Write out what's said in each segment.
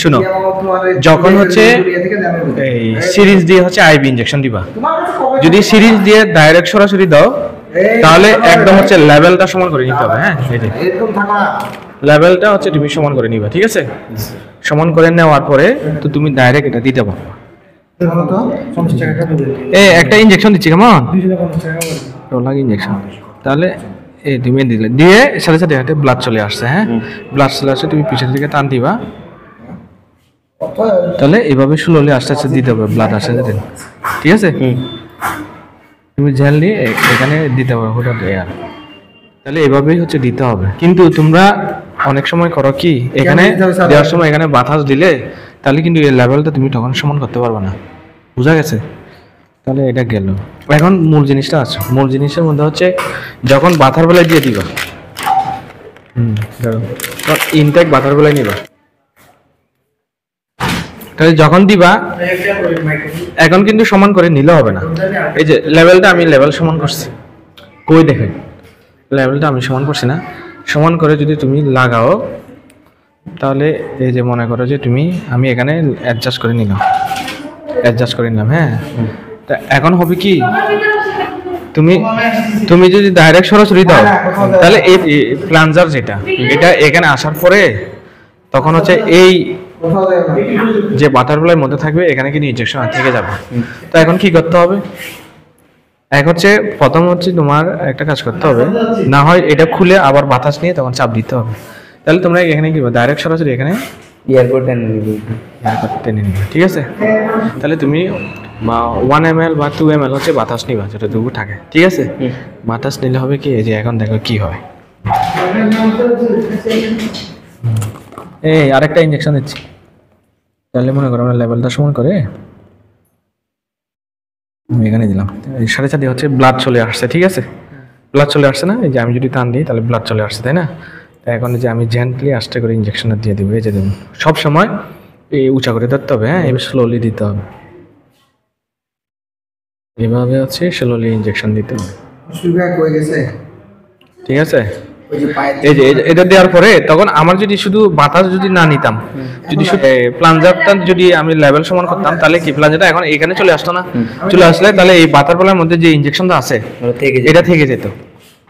শুনো, যখন হচ্ছে এই সিরিজ দিয়ে হচ্ছে আইভি ইনজেকশন দিবা, যদি সিরিজ দিয়ে ডাইরেক্ট সরাসরি দাও তাহলে একদম হচ্ছে লেভেলটা সমান করে নিতে হবে। হ্যাঁ, এই যে লেভেলটা হচ্ছে তুমি সমান করে নিবা, ঠিক আছে? সমান করে নেওয়ার পরে তো তুমি ডাইরেক্ট এটা দিতে পারবে। একটা ইনজেকশন দিচ্ছি, কেমন রোলাগ ইনজেকশন। তাহলে এই তুমি দিলে, দিয়ে সাথে সাথে হাতে ব্লাড চলে আসছে। হ্যাঁ, ব্লাড চলে আসছে, তুমি পিছন থেকে টান দিবা, তাহলে এইভাবে স্লোলি আস্তে আস্তে দিতে হবে ব্লাড আসতে যেতে, ঠিক আছে? তুমি জেল নিয়ে এখানে দিতে হবে হঠাৎ এয়ার, তাহলে এভাবেই হচ্ছে দিতে হবে। কিন্তু তোমরা অনেক সময় করো কি, এখানে দেওয়ার সময় এখানে বাতাস দিলে তাহলে কিন্তু এই লেভেলটা তুমি তখন সমান করতে পারবে না, বুঝা গেছে? তাহলে এটা গেল। এখন মূল জিনিসটা আছে, মূল জিনিসের মধ্যে হচ্ছে যখন বাতার বেলায় দিয়ে দিবা, ধরো ইনটেক বাতার বেলায় নিবা, তাহলে যখন দিবা এখন কিন্তু সমান করে নিলে হবে না। এই যে লেভেলটা আমি লেভেল সমান করছি, কই দেখেন লেভেলটা আমি সমান করছি না? সমান করে যদি তুমি লাগাও তাহলে এই যে মনে করো যে তুমি, আমি এখানে অ্যাডজাস্ট করে নিলাম, হ্যাঁ। তা এখন হবে কি, তুমি যদি ডাইরেক্ট সরাসরি দাও তাহলে এই প্লাঞ্জার যেটা এটা এখানে আসার পরে তখন হচ্ছে এই যে বাটারফ্লাইয়ের মধ্যে থাকবে এখানে কিন্তু ইনজেকশন থেকে যাবে। তো এখন কি করতে হবে, এক হচ্ছে প্রথম হচ্ছে তোমার একটা কাজ করতে হবে, না হয় এটা খুলে আবার বাতাস নিয়ে তখন চাপ দিতে হবে। তাহলে তোমরা এখানে কি ডাইরেক্ট সরাসরি এখানে এয়ারপোর্ট টেনে নিবে, ঠিক আছে? তাহলে তুমি 1 ml বা 2 ml হচ্ছে বাতাস নিবা, যেটা দুবু থাকে, ঠিক আছে? বাতাস নিলে হবে কি, এই যে এখন দেখো কি হয়। এই আরেকটা ইনজেকশন দিচ্ছি, তাহলে মনে করো আমরা লেভেলটা সমান করে আমি এখানে দিলাম, এই সাথে সাথে হচ্ছে ব্লাড চলে আসছে, ঠিক আছে? ব্লাড চলে আসছে না? এই যে আমি যদি টান দিই তাহলে ব্লাড চলে আসছে, তাই না? এখন যে আমি জেন্টলি আস্তে করে ইনজেকশনটা দিয়ে দেবো, এই যে দেবো, সব সময় এই উঁচা করে ধরতে হবে। হ্যাঁ, এবার স্লোলি দিতে হবে, এভাবে হচ্ছে স্লোলি ইনজেকশন দিতে হবে, ঠিক আছে? এই যে এটা দেওয়ার পরে তখন আমার যদি শুধু বাতাস যদি না নিতাম, যদি প্লাঞ্জারটা যদি আমি লেভেল সমান করতাম তাহলে কি প্লাঞ্জারটা এখন এখানে চলে আসতো না? চলে আসলে তাহলে এই বাতারপালার মধ্যে যে ইনজেকশনটা আছে এটা থেকে যেত,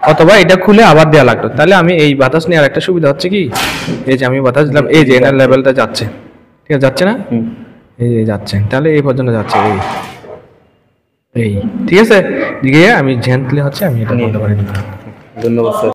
অথবা এটা খুলে আবার দেওয়া লাগতো। তাহলে আমি এই বাতাস নেওয়ার একটা সুবিধা হচ্ছে কি, এই যে আমি বাতাস দিলাম, এই যে এটার লেভেলটা যাচ্ছে, ঠিক আছে? যাচ্ছে না? এই যে যাচ্ছে, তাহলে এই পর্যন্ত যাচ্ছে, এই ঠিক আছে? দিকে আমি জেন্টলি হচ্ছে আমি এটা বলতে পারি। ধন্যবাদ স্যার।